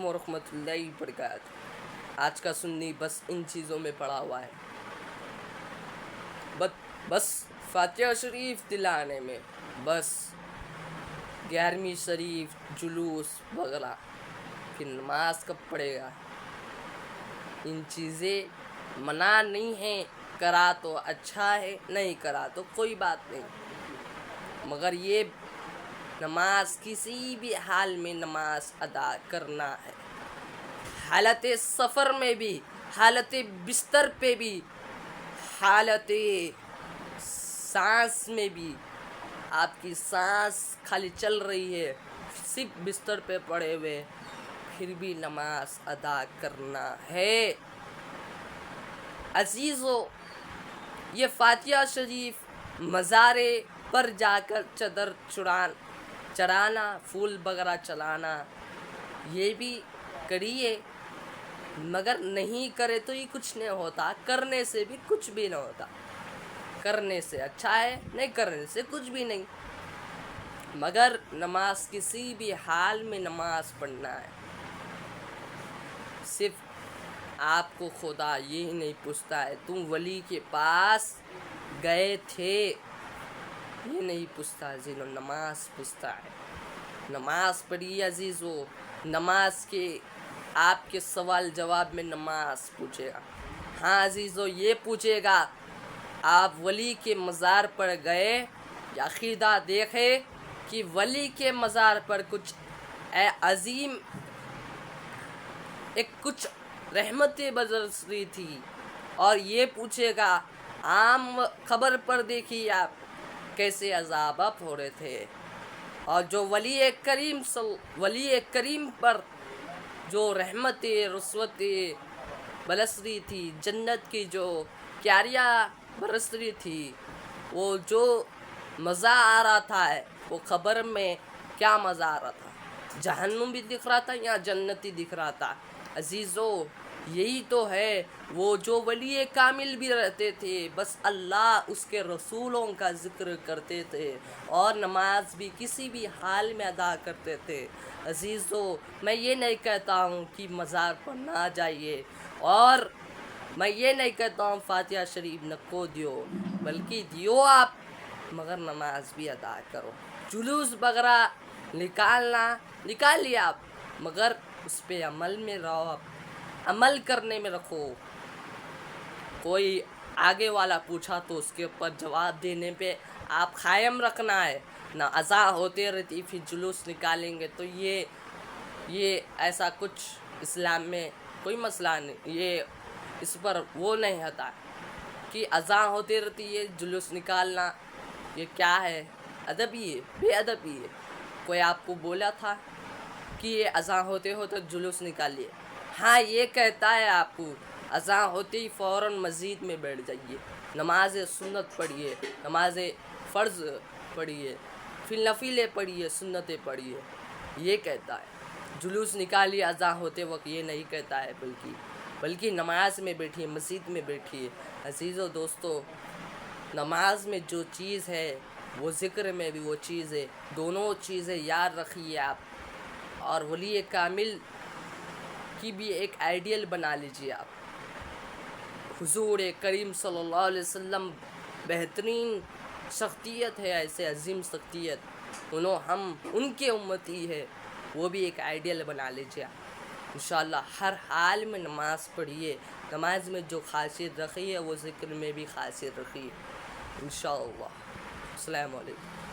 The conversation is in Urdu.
علیکم ورحمۃ اللہ وبرکاتہ۔ آج کا سنی بس ان چیزوں میں پڑا ہوا ہے، بس فاتحہ شریف دلانے میں، بس 11ویں شریف جلوس وغیرہ، پھر نماز کب پڑھے گا؟ ان چیزیں منع نہیں ہیں، کرا تو اچھا ہے، نہیں کرا تو کوئی بات نہیں، مگر یہ نماز کسی بھی حال میں نماز ادا کرنا ہے، حالت سفر میں بھی، حالت بستر پہ بھی، حالت سانس میں بھی۔ آپ کی سانس خالی چل رہی ہے، صرف بستر پہ پڑے ہوئے، پھر بھی نماز ادا کرنا ہے۔ عزیزو، یہ فاتحہ شریف مزارے پر جا کر چادر چڑھانا، پھول وغیرہ چلانا، یہ بھی کریے، مگر نہیں کرے تو یہ کچھ نہیں ہوتا، کرنے سے بھی کچھ بھی نہیں ہوتا، کرنے سے اچھا ہے، نہیں کرنے سے کچھ بھی نہیں، مگر نماز کسی بھی حال میں نماز پڑھنا ہے۔ صرف آپ کو خدا یہی نہیں پوچھتا ہے تم ولی کے پاس گئے تھے، یہ نہیں پوچھتا، زیرو نماز پوچھتا ہے۔ نماز پڑھیے عزیزو، نماز کے آپ کے سوال جواب میں نماز پوچھے گا۔ ہاں عزیزو، یہ پوچھے گا آپ ولی کے مزار پر گئے، عقیدہ دیکھے کہ ولی کے مزار پر کچھ عظیم کچھ رحمتیں برس رہی تھی، اور یہ پوچھے گا عام خبر پر دیکھیے آپ کیسے عذابات ہو رہے تھے، اور جو ولی کریم پر جو رحمتیں رسوتیں برس رہی تھی، جنت کی جو کیاریاں برس رہی تھی، وہ جو مزہ آ رہا تھا، وہ خبر میں کیا مزہ آ رہا تھا؟ جہنم بھی دکھ رہا تھا یا جنتی دکھ رہا تھا؟ عزیزو، یہی تو ہے، وہ جو ولی کامل بھی رہتے تھے، بس اللہ اس کے رسولوں کا ذکر کرتے تھے، اور نماز بھی کسی بھی حال میں ادا کرتے تھے۔ عزیزو، میں یہ نہیں کہتا ہوں کہ مزار پر نہ جائیے، اور میں یہ نہیں کہتا ہوں فاتحہ شریف نکو دیو، بلکہ دیو آپ، مگر نماز بھی ادا کرو۔ جلوس وغیرہ نکال لیا آپ، مگر اس پہ عمل میں رہو، آپ عمل کرنے میں رکھو۔ کوئی آگے والا پوچھا تو اس کے اوپر جواب دینے پہ آپ قائم رکھنا ہے، نہ اذان ہوتے رہتی پھر جلوس نکالیں گے تو یہ ایسا کچھ اسلام میں کوئی مسئلہ نہیں، یہ اس پر وہ نہیں ہوتا کہ اذان ہوتے رہتی ہے جلوس نکالنا، یہ کیا ہے؟ ادب ہی ہے، بے ادب ہی ہے۔ کوئی آپ کو بولا تھا کہ یہ اذان ہوتے جلوس نکالیے؟ ہاں، یہ کہتا ہے آپ کو اذان ہوتے ہی فوراً مسجد میں بیٹھ جائیے، نماز سنت پڑھیے، نماز فرض پڑھیے، پھر نفلیں پڑھیے، سنتیں پڑھیے، یہ کہتا ہے۔ جلوس نکالیے اذان ہوتے وقت، یہ نہیں کہتا ہے، بلکہ نماز میں بیٹھیے، مسجد میں بیٹھیے۔ عزیزو دوستو، نماز میں جو چیز ہے وہ ذکر میں بھی وہ چیز ہے، دونوں چیزیں یاد رکھیے آپ، اور ولی کامل کی بھی ایک آئیڈیل بنا لیجیے آپ۔ حضور کریم صلی اللہ علیہ وسلم بہترین شخصیت ہے، ایسے عظیم شخصیت، ہم ان کے امتی ہے، وہ بھی ایک آئیڈیل بنا لیجیے آپ۔ انشاءاللہ ہر حال میں نماز پڑھیے، نماز میں جو خاصیت رکھی ہے وہ ذکر میں بھی خاصیت رکھی ہے، انشاءاللہ۔ السلام علیکم۔